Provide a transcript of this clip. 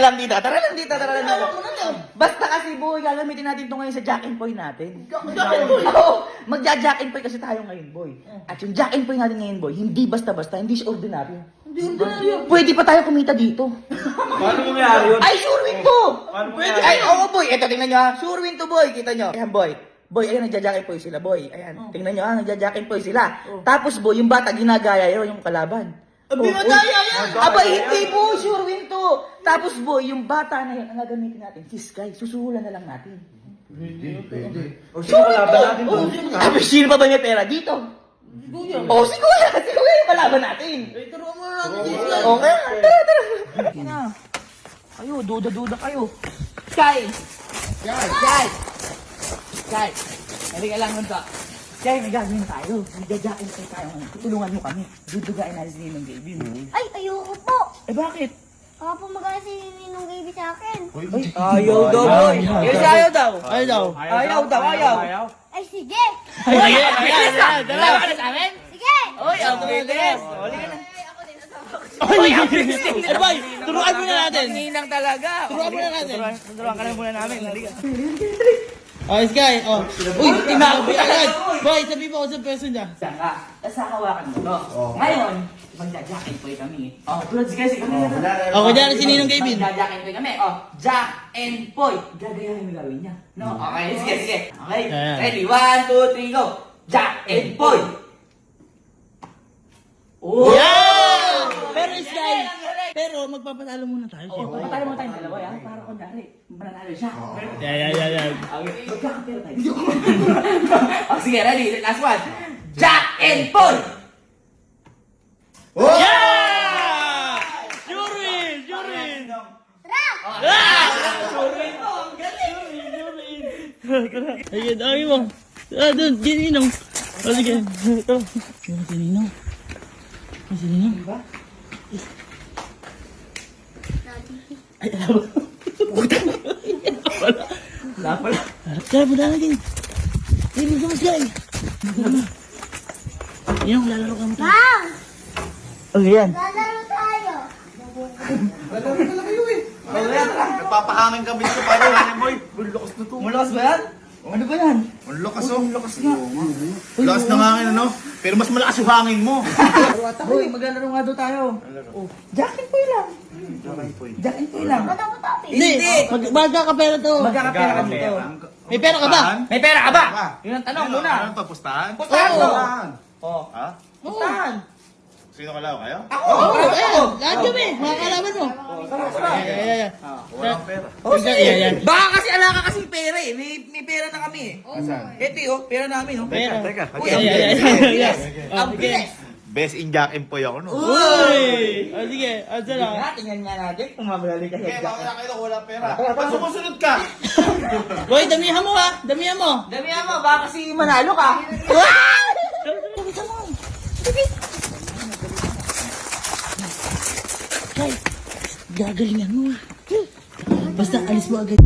lang dito. Tara lang dito. Basta kasi boy, gagamitin natin ito ngayon sa Jack and Poy natin. Oo, magja-Jack and Poy kasi tayo ngayon boy. At yung Jack and Poy natin ngayon boy, hindi basta-basta, hindi siya ordinaryo. Pwede pa tayo kumita dito. Paano mangyayari yun? Ay, sure win to! Pwede. Ay, oo boy, eto tingnan nyo ha. Sure win to boy, kita nyo. Ayan boy. Boy, ayan, nagja-Jack and Poy sila boy. Ayan, tingnan nyo ha, nagja-Jack and Poy sila. Tapos boy, yung bata ginagaya yun, yung kalaban. Binagaya yan! Aba, hindi po, sure win to. Tapos boy, yung bata na yun, ang gagamitin natin, si Sky, susuhulan na lang natin. Pwede. O sino kalaban natin doon? Tapos sino pa ba may pera dito? Oh, si Kuya yung kalaban natin. Turuan mo na natin si Sky. Okay, tara. Kayo, duda-duda kayo. Sky! Sky! Halika lang nun ka. Sky, may gagawin tayo. Magja-jackin tayo. Tutulungan mo kami. Dudugain natin si Ninong Gaby. Ay, ayoko po. Eh bakit? Baka po magana si Ninong Gaby sa akin. Ayaw daw, boy. Ayaw daw. Ayaw. Ay, sige. Ayan. Dalawa ka na sa amin? Sige. Oy, ang bilis. Ay, boy, turuan mo na natin. Ninang talaga. Turuan mo na natin. Turuan ka na muna namin. Halika. Oh, Sky, oh. Uy, timabi agad. Boy, sabi mo ako sa person niya. Saka, hawakan mo to. Ngayon, magja-jacket po kami. Oh, tulad si Casey kami. Oh, kunyari si Ninong Kevin. Magja-jacket po kami. Oh, Jack and Poy. Gagayahin mo gawin niya. No? Okay, sige. Okay, Ayan. ready? 1, 2, 3, go. Jack and Poy. Oh! Yeah! Pero Sky, pero magpapatalo muna tayo. Oh, Siyempre. patalo mo tayong dalawa, yan. Para kunyari, mananalo siya. Yeah. Okay, magkakapera tayo. Oh, sige, ready? Last one. Jack and Poy. Yeah! Sure win! Ayun, dami mo. Doon, Ninong. Oh, sige. Ito. Yung si Ninong. Ay, alam mo. Wala pala. Kaya mo natin. Ay, gusto mo Sky. Ninong, lalaro ka mo tayo. Bang! Ano yan? Lalaro tayo. Nagpapahangin kami dito. Paano yan, boy? Lakas na to. Malakas ba yan? Ano ba yan? Ang lakas oh. Lakas nga. Lakas ng hangin ano? Pero mas malakas yung hangin mo. Boy, maglalaro nga daw tayo. Oh, Jack and Poy lang. Jack and Poy lang. Matapos tayo. Hindi. Magkakapera to. Magkakapera ka dito. May pera ka ba? May pera ka ba? Yun ang tanong muna. Ano to? Pustahan? Pustahan Oo. to. Oh. Ha? Pustahan. Sino kalaw kayo? Ayan, lahat kami. Mga kalaban mo. Yeah. Walang pera. Oh, sige. Yeah. Baka kasi ala ka kasing pera eh. May pera na kami eh. Asan? Ito oh, pera namin oh. Pera. Teka. Uy, Yeah. Ang bilis. Best in Jack and Poy ako no. Uy! O sige, asa lang. Tingnan nga natin kung mamalali ka Okay, sa bakit na kayo wala pera? Ba't sumusunod ka? Boy, damihan mo ha. Damihan mo. Damihan mo, baka kasi manalo ka. Kay, gagalingan mo ha. Basta alis mo agad.